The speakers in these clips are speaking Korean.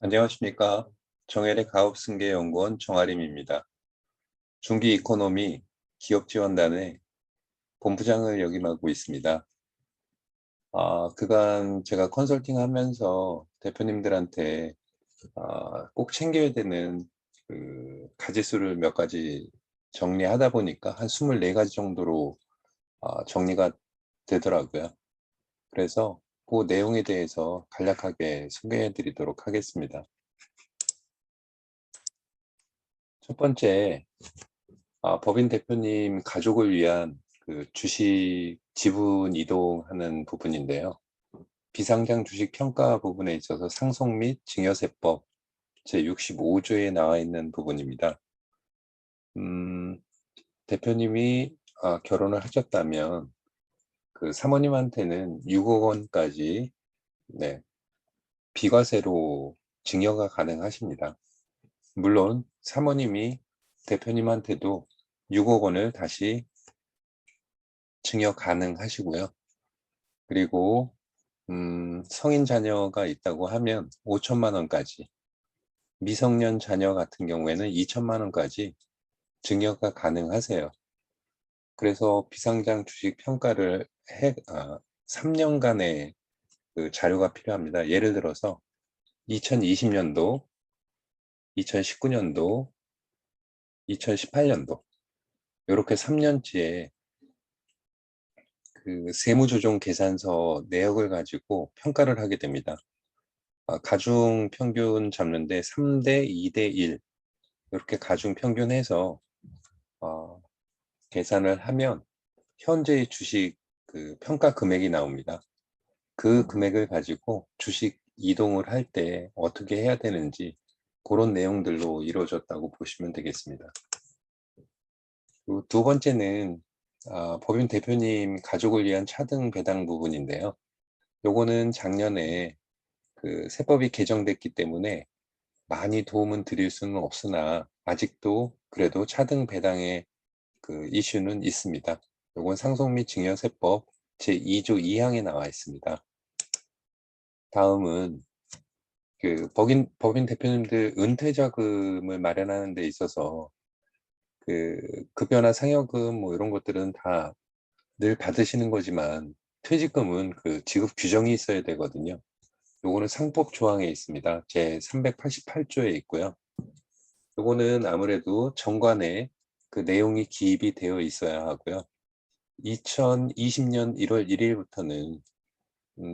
안녕하십니까. 정혜래 가업승계연구원 정아림입니다. 중기 이코노미 기업지원단의 본부장을 역임하고 있습니다. 그간 제가 컨설팅하면서 대표님들한테 꼭 챙겨야 되는 가지수를 몇 가지 정리하다 보니까 한 24가지 정도로 정리가 되더라고요. 그래서 그 내용에 대해서 간략하게 소개해 드리도록 하겠습니다. 첫 번째, 법인 대표님 가족을 위한 주식 지분 이동하는 부분인데요. 비상장 주식 평가 부분에 있어서 상속 및 증여세법 제65조에 나와 있는 부분입니다. 대표님이 결혼을 하셨다면 사모님한테는 6억 원까지 비과세로 증여가 가능하십니다. 물론 사모님이 대표님한테도 6억 원을 다시 증여 가능하시고요. 그리고 성인 자녀가 있다고 하면 5천만 원까지, 미성년 자녀 같은 경우에는 2천만 원까지 증여가 가능하세요. 그래서 비상장 주식 평가를 3년간의 자료가 필요합니다. 예를 들어서 2020년도, 2019년도, 2018년도 이렇게 3년치의 세무조정 계산서 내역을 가지고 평가를 하게 됩니다. 가중 평균 잡는데 3대 2대 1 이렇게 가중 평균해서 계산을 하면 현재의 주식 평가 금액이 나옵니다. 그 금액을 가지고 주식 이동을 할 때 어떻게 해야 되는지 그런 내용들로 이루어졌다고 보시면 되겠습니다. 그리고 두 번째는 법인 대표님 가족을 위한 차등 배당 부분인데요. 요거는 작년에 세법이 개정됐기 때문에 많이 도움은 드릴 수는 없으나 아직도 그래도 차등 배당의 이슈는 있습니다. 요건 상속 및 증여세법 제2조 2항에 나와 있습니다. 다음은 법인 대표님들 은퇴 자금을 마련하는 데 있어서 급여나 상여금 뭐 이런 것들은 다 늘 받으시는 거지만 퇴직금은 지급 규정이 있어야 되거든요. 요거는 상법 조항에 있습니다. 제 388조에 있고요. 요거는 아무래도 정관에 내용이 기입이 되어 있어야 하고요. 2020년 1월 1일부터는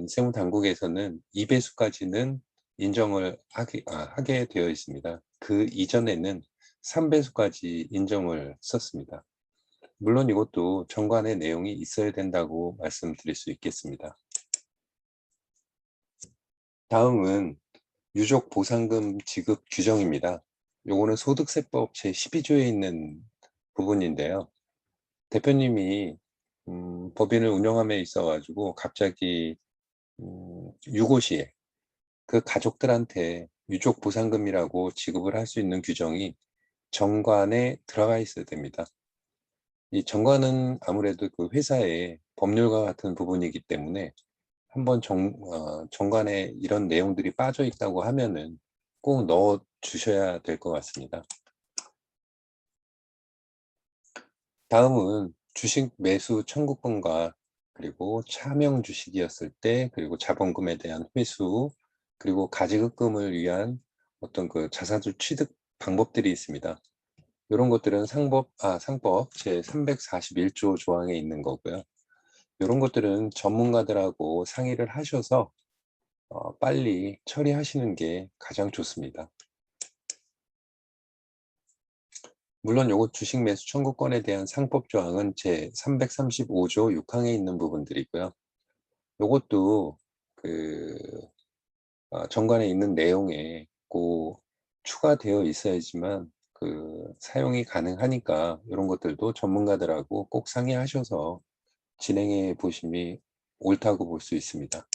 세무당국에서는 2배수까지는 인정을 하게 되어 있습니다. 그 이전에는 3배수까지 인정을 썼습니다. 물론 이것도 정관의 내용이 있어야 된다고 말씀드릴 수 있겠습니다. 다음은 유족 보상금 지급 규정입니다. 요거는 소득세법 제12조에 있는 부분인데요. 대표님이 법인을 운영함에 있어 가지고 갑자기 유고 시에 그 가족들한테 유족 보상금이라고 지급을 할 수 있는 규정이 정관에 들어가 있어야 됩니다. 이 정관은 아무래도 회사의 법률과 같은 부분이기 때문에 한번 정관에 이런 내용들이 빠져 있다고 하면은 꼭 넣어 주셔야 될 것 같습니다. 다음은 주식 매수 청구권과 그리고 차명 주식이었을 때, 그리고 자본금에 대한 회수, 그리고 가지급금을 위한 어떤 자산주 취득 방법들이 있습니다. 이런 것들은 상법 제 341조 조항에 있는 거고요. 이런 것들은 전문가들하고 상의를 하셔서 빨리 처리하시는 게 가장 좋습니다. 물론 요거 주식 매수 청구권에 대한 상법 조항은 제 335조 6항에 있는 부분들이고요. 요것도 정관에 있는 내용에 꼭 추가되어 있어야지만 사용이 가능하니까 이런 것들도 전문가들하고 꼭 상의하셔서 진행해 보심이 옳다고 볼 수 있습니다.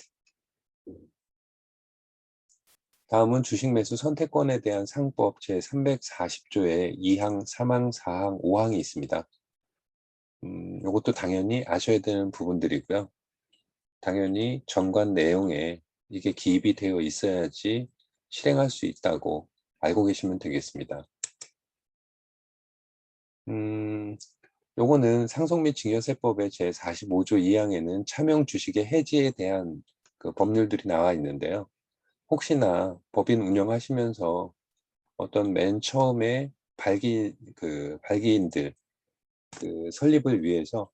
다음은 주식 매수 선택권에 대한 상법 제 340조에 2항, 3항, 4항, 5항이 있습니다. 이것도 당연히 아셔야 되는 부분들이고요. 당연히 정관 내용에 이게 기입이 되어 있어야지 실행할 수 있다고 알고 계시면 되겠습니다. 요거는 상속 및 증여세법의 제45조 2항에는 차명 주식의 해지에 대한 그 법률들이 나와 있는데요. 혹시나 법인 운영하시면서 어떤 맨 처음에 발기인들 그 설립을 위해서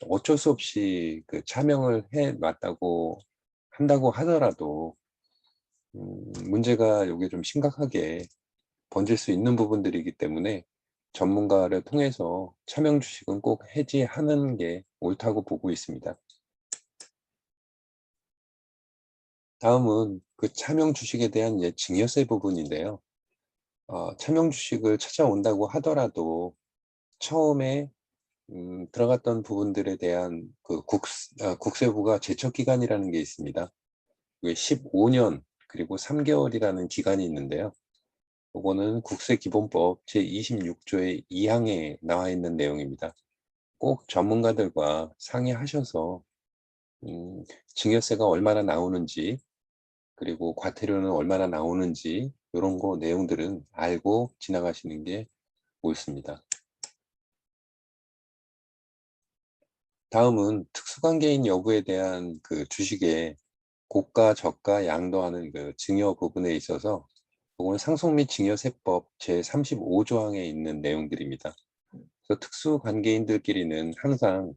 어쩔 수 없이 그 차명을 해 놨다고 한다고 하더라도 문제가 요게 좀 심각하게 번질 수 있는 부분들이기 때문에 전문가를 통해서 차명 주식은 꼭 해지하는 게 옳다고 보고 있습니다. 다음은 그 차명 주식에 대한 증여세 부분인데요. 차명 주식을 찾아온다고 하더라도 처음에 들어갔던 부분들에 대한 그 국세부가 제척기간이라는 게 있습니다. 그게 15년 그리고 3개월이라는 기간이 있는데요. 요거는 국세기본법 제26조의 2항에 나와 있는 내용입니다. 꼭 전문가들과 상의하셔서 증여세가 얼마나 나오는지 그리고 과태료는 얼마나 나오는지 이런 거 내용들은 알고 지나가시는 게 옳습니다. 다음은 특수관계인 여부에 대한 그 주식의 고가, 저가, 양도하는 그 증여 부분에 있어서 이건 상속 및 증여세법 제35조 항에 있는 내용들입니다. 그래서 특수관계인들끼리는 항상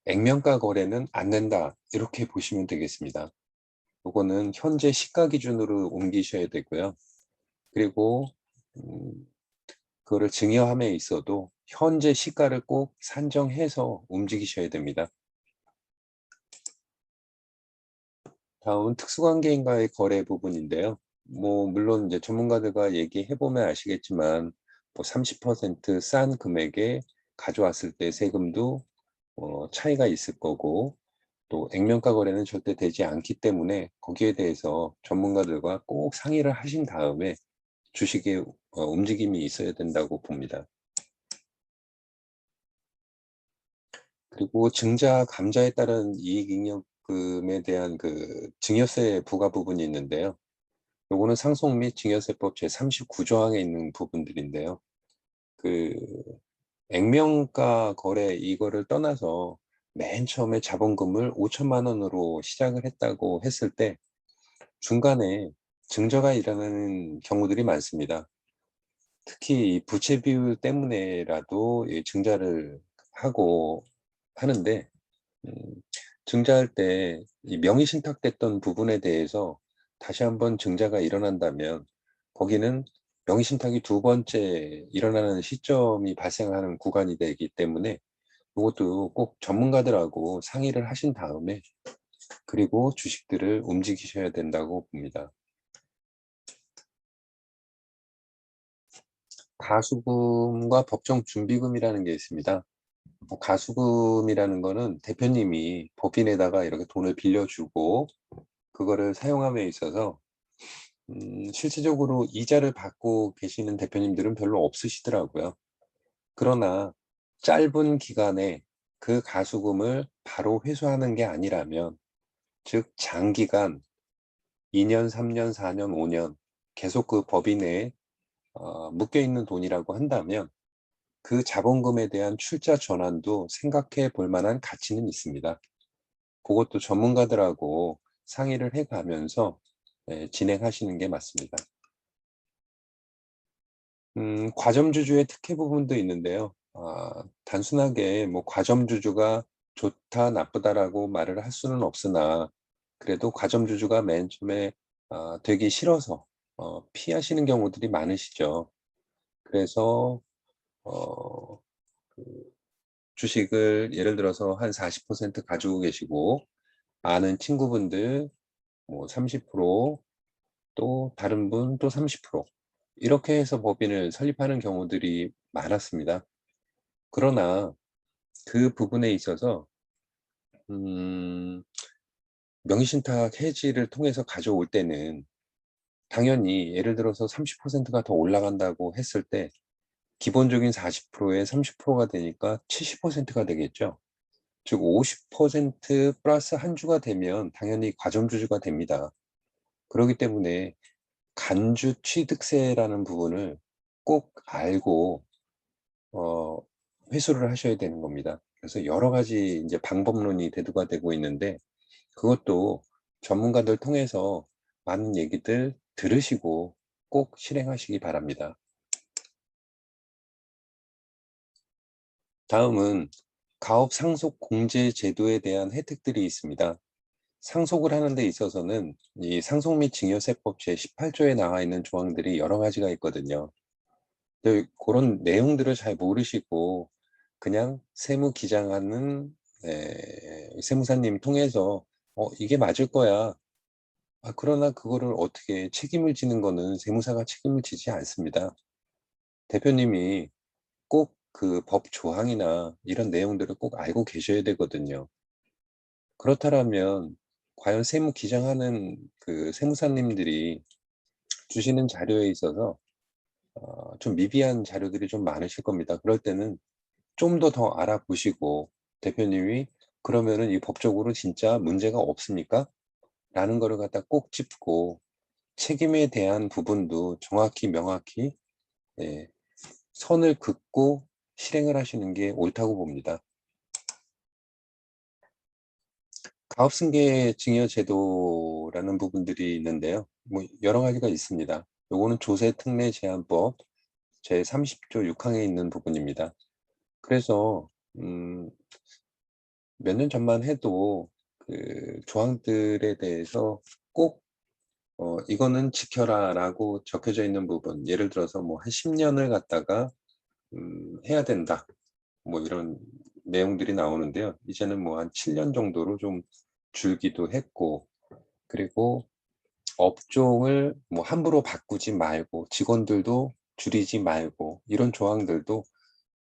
액면가 거래는 안 된다 이렇게 보시면 되겠습니다. 이거는 현재 시가 기준으로 옮기셔야 되고요. 그리고 그거를 증여함에 있어도 현재 시가를 꼭 산정해서 움직이셔야 됩니다. 다음은 특수관계인과의 거래 부분인데요. 물론 이제 전문가들과 얘기해 보면 아시겠지만 30%싼 금액에 가져왔을 때 세금도 차이가 있을 거고 또 액면가 거래는 절대 되지 않기 때문에 거기에 대해서 전문가들과 꼭 상의를 하신 다음에 주식의 움직임이 있어야 된다고 봅니다. 그리고 증자 감자에 따른 이익잉여금에 대한 그 증여세 부과 부분이 있는데요. 요거는 상속 및 증여세법 제39조 항에 있는 부분들인데요. 그 액면가 거래 이거를 떠나서 맨 처음에 자본금을 5천만 원으로 시작을 했다고 했을 때 중간에 증저가 일어나는 경우들이 많습니다. 특히 이 부채 비율 때문에라도 이 증자를 하고 하는데 음 증자할 때 이 명의 신탁됐던 부분에 대해서 다시 한번 증자가 일어난다면 거기는 명의 신탁이 두 번째 일어나는 시점이 발생하는 구간이 되기 때문에 이것도 꼭 전문가들하고 상의를 하신 다음에 그리고 주식들을 움직이셔야 된다고 봅니다. 가수금과 법정 준비금이라는 게 있습니다. 가수금이라는 거는 대표님이 법인에다가 이렇게 돈을 빌려주고 그거를 사용함에 있어서 실질적으로 이자를 받고 계시는 대표님들은 별로 없으시더라고요. 그러나 짧은 기간에 그 가수금을 바로 회수하는 게 아니라면 즉 장기간 2년, 3년, 4년, 5년 계속 그 법인에 묶여 있는 돈이라고 한다면 그 자본금에 대한 출자 전환도 생각해 볼 만한 가치는 있습니다. 그것도 전문가들하고 상의를 해 가면서 진행하시는 게 맞습니다. 과점주주의 특혜 부분도 있는데요. 단순하게 과점주주가 좋다, 나쁘다라고 말을 할 수는 없으나 그래도 과점주주가 맨 처음에 되기 싫어서 피하시는 경우들이 많으시죠. 그래서 어 그 주식을 예를 들어서 한 40% 가지고 계시고 아는 친구분들 30%, 또 다른 분 또 30% 이렇게 해서 법인을 설립하는 경우들이 많았습니다. 그러나 그 부분에 있어서 음 명의신탁 해지를 통해서 가져올 때는 당연히 예를 들어서 30%가 더 올라간다고 했을 때 기본적인 40%에 30%가 되니까 70%가 되겠죠. 즉 50% 플러스 한 주가 되면 당연히 과점주주가 됩니다. 그렇기 때문에 간주 취득세라는 부분을 꼭 알고 어, 회수를 하셔야 되는 겁니다. 그래서 여러 가지 이제 방법론이 대두가 되고 있는데 그것도 전문가들 통해서 많은 얘기들 들으시고 꼭 실행하시기 바랍니다. 다음은 가업 상속 공제 제도에 대한 혜택들이 있습니다. 상속을 하는 데 있어서는 이 상속 및 증여세법 제18조에 나와 있는 조항들이 여러 가지가 있거든요. 그런 내용들을 잘 모르시고 그냥 세무 기장하는 세무사님 통해서 이게 맞을 거야. 그러나 그거를 어떻게 책임을 지는 거는 세무사가 책임을 지지 않습니다. 대표님이 꼭 그 법 조항이나 이런 내용들을 꼭 알고 계셔야 되거든요. 그렇다면 과연 세무 기장하는 그 세무사님들이 주시는 자료에 있어서 좀 미비한 자료들이 좀 많으실 겁니다. 그럴 때는 좀 더 알아보시고 대표님이 그러면은 이 법적으로 진짜 문제가 없습니까? 라는 거를 갖다 꼭 짚고 책임에 대한 부분도 정확히 명확히 예, 선을 긋고 실행을 하시는 게 옳다고 봅니다. 가업승계 증여 제도라는 부분들이 있는데요. 뭐 여러 가지가 있습니다. 요거는 조세특례제한법 제30조 6항에 있는 부분입니다. 그래서 몇 년 전만 해도 그 조항들에 대해서 꼭 이거는 지켜라라고 적혀져 있는 부분, 예를 들어서 뭐 한 10년을 갖다가 해야 된다. 뭐 이런 내용들이 나오는데요. 이제는 뭐 한 7년 정도로 좀 줄기도 했고, 그리고 업종을 뭐 함부로 바꾸지 말고, 직원들도 줄이지 말고, 이런 조항들도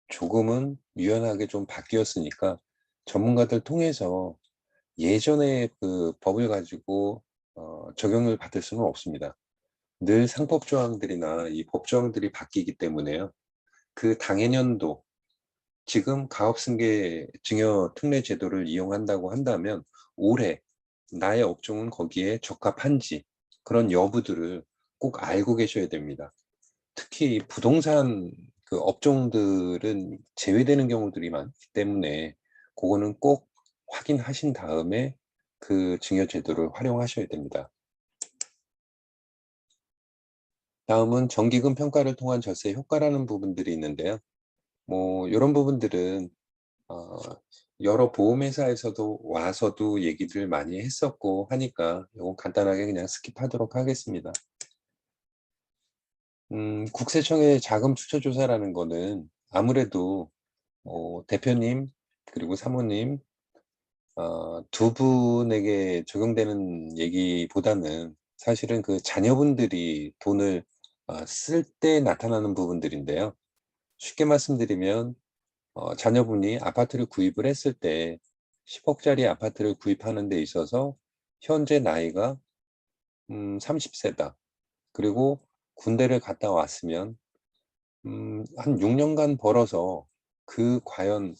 조금은 유연하게 좀 바뀌었으니까 전문가들 통해서 예전에 그 법을 가지고 적용을 받을 수는 없습니다. 늘 상법 조항들이나 이 법 조항들이 바뀌기 때문에요. 그 당해년도 지금 가업승계 증여 특례 제도를 이용한다고 한다면 올해 나의 업종은 거기에 적합한지 그런 여부들을 꼭 알고 계셔야 됩니다. 특히 부동산 그 업종들은 제외되는 경우들이 많기 때문에 그거는 꼭 확인하신 다음에 그 증여 제도를 활용하셔야 됩니다. 다음은 정기금 평가를 통한 절세 효과라는 부분들이 있는데요. 뭐 이런 부분들은 어, 여러 보험회사에서도 와서도 얘기들 많이 했었고 하니까 이건 간단하게 그냥 스킵하도록 하겠습니다. 국세청의 자금 추처 조사라는 거는 아무래도 대표님 그리고 사모님 두 분에게 적용되는 얘기보다는 사실은 그 자녀분들이 돈을 쓸 때 나타나는 부분들인데요. 쉽게 말씀드리면 자녀분이 아파트를 구입을 했을 때 10억짜리 아파트를 구입하는 데 있어서 현재 나이가 30세다. 그리고 군대를 갔다 왔으면 한 6년간 벌어서 그 과연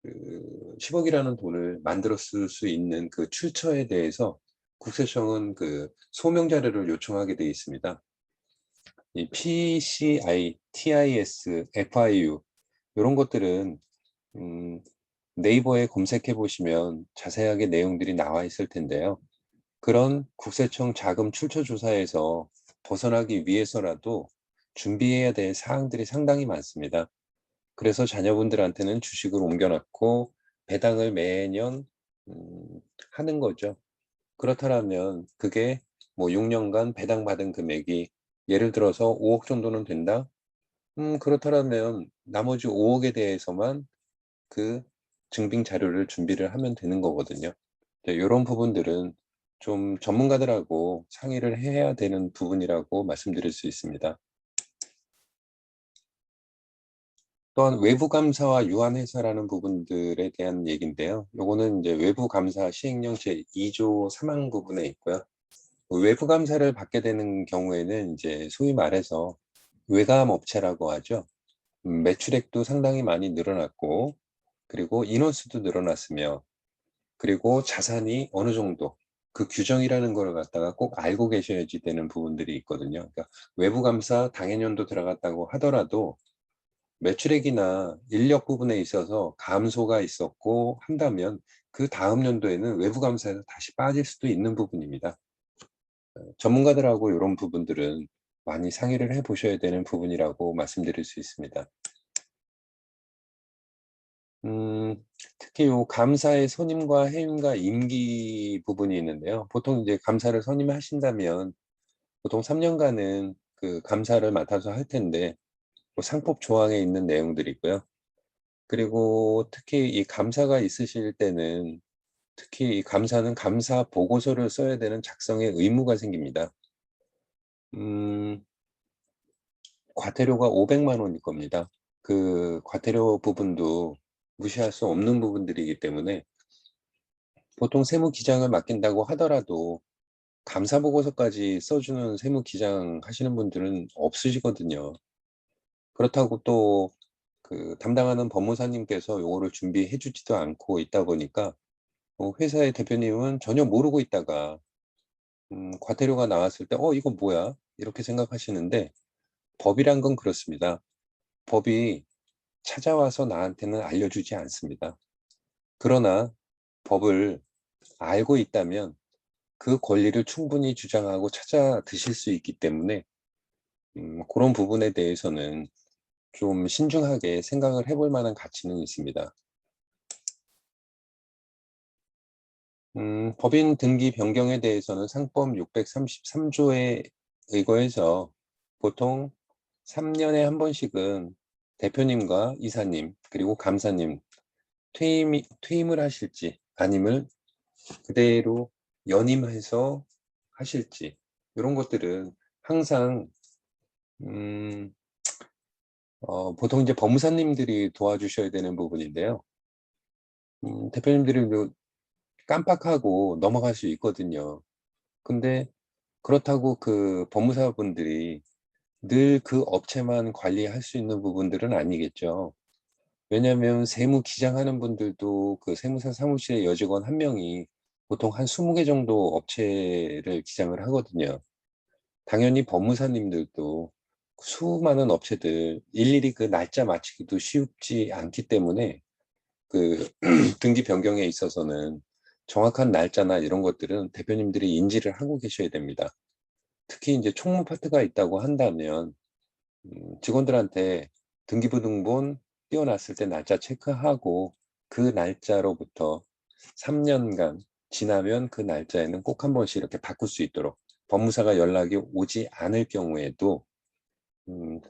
그 10억이라는 돈을 만들었을 수 있는 그 출처에 대해서 국세청은 그 소명 자료를 요청하게 되어 있습니다. 이 PCI, TIS, FIU 이런 것들은 음, 네이버에 검색해 보시면 자세하게 내용들이 나와 있을 텐데요. 그런 국세청 자금 출처 조사에서 벗어나기 위해서라도 준비해야 될 사항들이 상당히 많습니다. 그래서 자녀분들한테는 주식을 옮겨놨고 배당을 매년 하는 거죠. 그렇다면 그게 뭐 6년간 배당받은 금액이 예를 들어서 5억 정도는 된다? 그렇다면 나머지 5억에 대해서만 그 증빙 자료를 준비를 하면 되는 거거든요. 이런 부분들은 좀 전문가들하고 상의를 해야 되는 부분이라고 말씀드릴 수 있습니다. 또한 외부 감사와 유한 회사라는 부분들에 대한 얘기인데요. 요거는 이제 외부 감사 시행령 제2조 3항 부분에 있고요. 외부 감사를 받게 되는 경우에는 이제 소위 말해서 외감 업체라고 하죠. 매출액도 상당히 많이 늘어났고, 그리고 인원수도 늘어났으며, 그리고 자산이 어느 정도 그 규정이라는 걸 갖다가 꼭 알고 계셔야지 되는 부분들이 있거든요. 그러니까 외부 감사 당해년도 들어갔다고 하더라도 매출액이나 인력 부분에 있어서 감소가 있었고 한다면 그다음 연도에는 외부 감사에서 다시 빠질 수도 있는 부분입니다. 전문가들하고 요런 부분들은 많이 상의를 해 보셔야 되는 부분이라고 말씀드릴 수 있습니다. 특히 요 감사의 선임과 해임과 임기 부분이 있는데요. 보통 이제 감사를 선임하신다면 보통 3 년간은 그 감사를 맡아서 할 텐데 뭐 상법 조항에 있는 내용들이고요. 그리고 특히 이 감사가 있으실 때는 특히 이 감사는 감사 보고서를 써야 되는 작성의 의무가 생깁니다. 음 과태료가 500만 원일 겁니다. 그 과태료 부분도 무시할 수 없는 부분들이기 때문에 보통 세무기장을 맡긴다고 하더라도 감사 보고서까지 써주는 세무기장 하시는 분들은 없으시거든요. 그렇다고 또 그 담당하는 법무사님께서 요거를 준비해 주지도 않고 있다 보니까 회사의 대표님은 전혀 모르고 있다가 과태료가 나왔을 때 '어 이거 뭐야?' 이렇게 생각하시는데 법이란 건 그렇습니다. 법이 찾아와서 나한테는 알려주지 않습니다. 그러나 법을 알고 있다면 그 권리를 충분히 주장하고 찾아 드실 수 있기 때문에 그런 부분에 대해서는 좀 신중하게 생각을 해볼 만한 가치는 있습니다. 법인 등기 변경에 대해서는 상법 633 조에 의거해서 보통 3 년에 한 번씩은 대표님과 이사님 그리고 감사님 퇴임을 하실지 아니면 그대로 연임해서 하실지 요런 것들은 항상 음 보통 이제 법무사님들이 도와주셔야 되는 부분인데요. 대표님들이 뭐 깜빡하고 넘어갈 수 있거든요. 근데 그렇다고 그 법무사분들이 늘 그 업체만 관리할 수 있는 부분들은 아니겠죠. 왜냐하면 세무 기장하는 분들도 그 세무사 사무실의 여직원 한 명이 보통 한 20개 정도 업체를 기장을 하거든요. 당연히 법무사님들도 수많은 업체들 일일이 그 날짜 맞추기도 쉽지 않기 때문에 그 등기 변경에 있어서는 정확한 날짜나 이런 것들은 대표님들이 인지를 하고 계셔야 됩니다. 특히 인제 총무 파트가 있다고 한다면 직원들한테 등기부등본 띄워 놨을 때 날짜 체크하고 그 날짜로부터 3 년간 지나면 그 날짜에는 꼭 한 번씩 이렇게 바꿀 수 있도록 법무사가 연락이 오지 않을 경우에도 음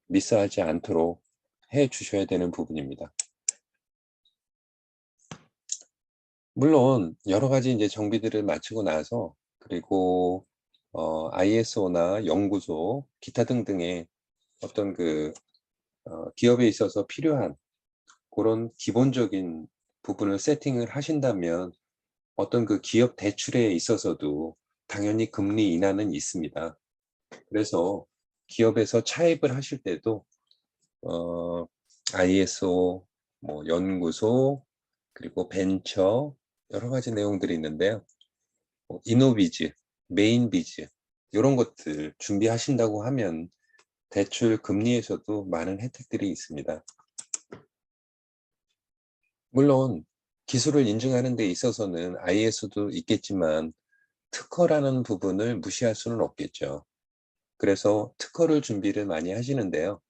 미스하지 않도록 해 주셔야 되는 부분입니다. 물론 여러 가지 인제 정비들을 마치고 나서 그리고 ISO나 연구소 기타 등등의 어떤 그 기업에 있어서 필요한 고런 기본적인 부분을 세팅을 하신다면 어떤 그 기업 대출에 있어서도 당연히 금리 인하는 있습니다. 그래서 기업에서 차입을 하실 때도 어 ISO 뭐 연구소 그리고 벤처 여러 가지 내용들이 있는데요. 이노비즈, 메인비즈 요런 것들 준비하신다고 하면 대출 금리에서도 많은 혜택들이 있습니다. 물론 기술을 인증하는 데 있어서는 IS도 있겠지만 특허라는 부분을 무시할 수는 없겠죠. 그래서 특허를 준비를 많이 하시는데요.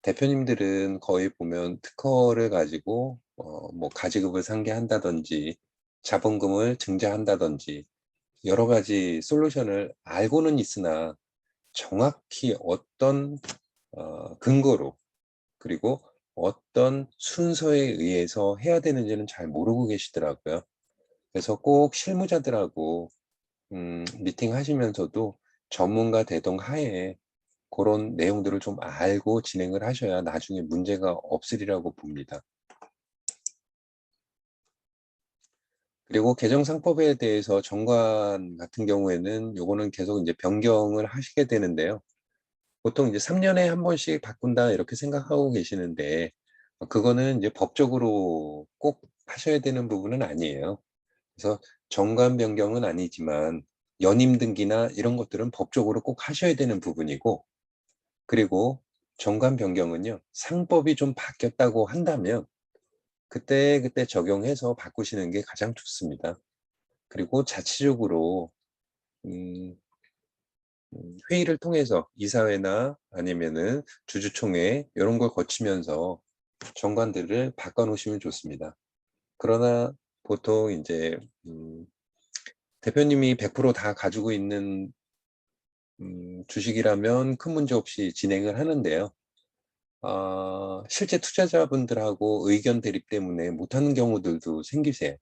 대표님들은 거의 보면 특허를 가지고 뭐 가지급을 상계한다든지 자본금을 증자한다든지 여러 가지 솔루션을 알고는 있으나 정확히 어떤 근거로 그리고 어떤 순서에 의해서 해야 되는지는 잘 모르고 계시더라고요. 그래서 꼭 실무자들하고 미팅하시면서도 전문가 대동 하에 고런 내용들을 좀 알고 진행을 하셔야 나중에 문제가 없으리라고 봅니다. 그리고 개정상법에 대해서 정관 같은 경우에는 요거는 계속 인제 변경을 하시게 되는데요. 보통 이제 '3 년에 한 번씩 바꾼다.' 이렇게 생각하고 계시는데 그거는 이제 법적으로 꼭 하셔야 되는 부분은 아니에요. 그래서 정관 변경은 아니지만 연임 등기나 이런 것들은 법적으로 꼭 하셔야 되는 부분이고, 그리고 정관 변경은요, 상법이 좀 바뀌었다고 한다면 그때 적용해서 바꾸시는 게 가장 좋습니다. 그리고 자체적으로 음, 회의를 통해서 이사회나 아니면은 주주총회 이런 걸 거치면서 정관들을 바꿔 놓으시면 좋습니다. 그러나 보통 이제 대표님이 100%다 가지고 있는 주식이라면 큰 문제 없이 진행을 하는데요. 실제 투자자분들하고 의견 대립 때문에 못하는 경우들도 생기세요.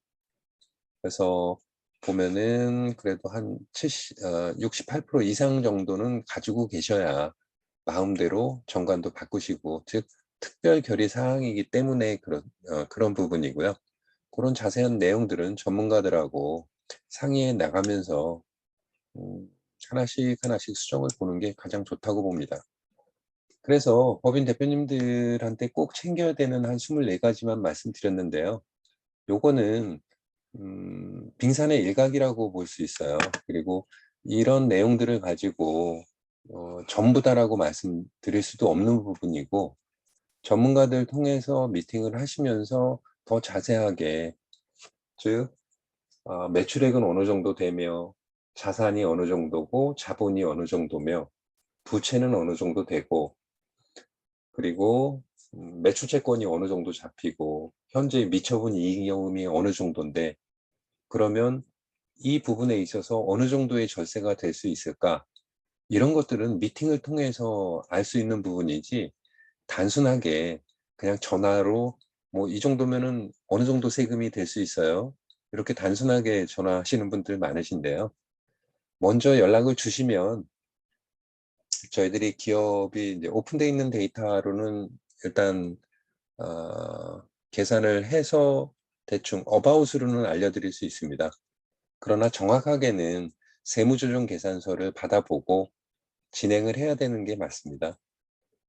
그래서 보면은 그래도 한 68% 이상 정도는 가지고 계셔야 마음대로 정관도 바꾸시고, 즉 특별 결의 사항이기 때문에 그런 부분이고요. 그런 자세한 내용들은 전문가들하고 상의해 나가면서 하나씩 하나씩 수정을 보는 게 가장 좋다고 봅니다. 그래서 법인 대표님들한테 꼭 챙겨야 되는 한 24가지만 말씀드렸는데요. 요거는 빙산의 일각이라고 볼 수 있어요. 그리고 이런 내용들을 가지고 전부 다라고 말씀드릴 수도 없는 부분이고, 전문가들 통해서 미팅을 하시면서 더 자세하게, 즉 매출액은 어느 정도 되며 자산이 어느 정도고 자본이 어느 정도며 부채는 어느 정도 되고, 그리고 매출채권이 어느 정도 잡히고 현재 미처분 이익잉여금이 어느 정도인데, 그러면 이 부분에 있어서 어느 정도의 절세가 될 수 있을까? 이런 것들은 미팅을 통해서 알 수 있는 부분이지, 단순하게 그냥 전화로 뭐 이 정도면은 어느 정도 세금이 될 수 있어요, 이렇게 단순하게 전화하시는 분들 많으신데요. 먼저 연락을 주시면 저희들이 기업이 이제 오픈되어 있는 데이터로는 일단 계산을 해서 대충 어바웃으로는 알려드릴 수 있습니다. 그러나 정확하게는 세무조정 계산서를 받아보고 진행을 해야 되는 게 맞습니다.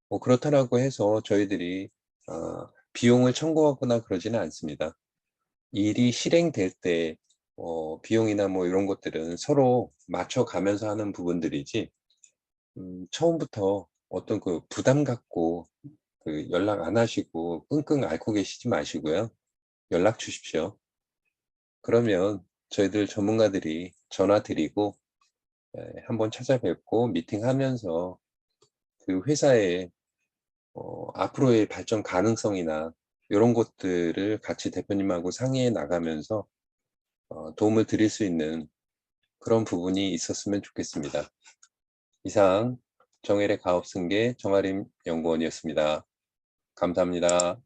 뭐 그렇다라고 해서 저희들이 비용을 청구하거나 그러지는 않습니다. 일이 실행될 때 비용이나 뭐 이런 것들은 서로 맞춰가면서 하는 부분들이지, 처음부터 어떤 그 부담 갖고 그 연락 안 하시고 끙끙 앓고 계시지 마시고요. 연락 주십시오. 그러면 저희들 전문가들이 전화 드리고 한번 찾아뵙고 미팅하면서 그 회사의 앞으로의 발전 가능성이나 이런 것들을 같이 대표님하고 상의해 나가면서 도움을 드릴 수 있는 그런 부분이 있었으면 좋겠습니다. 이상 정혜래 가업승계 정아림 연구원이었습니다. 감사합니다.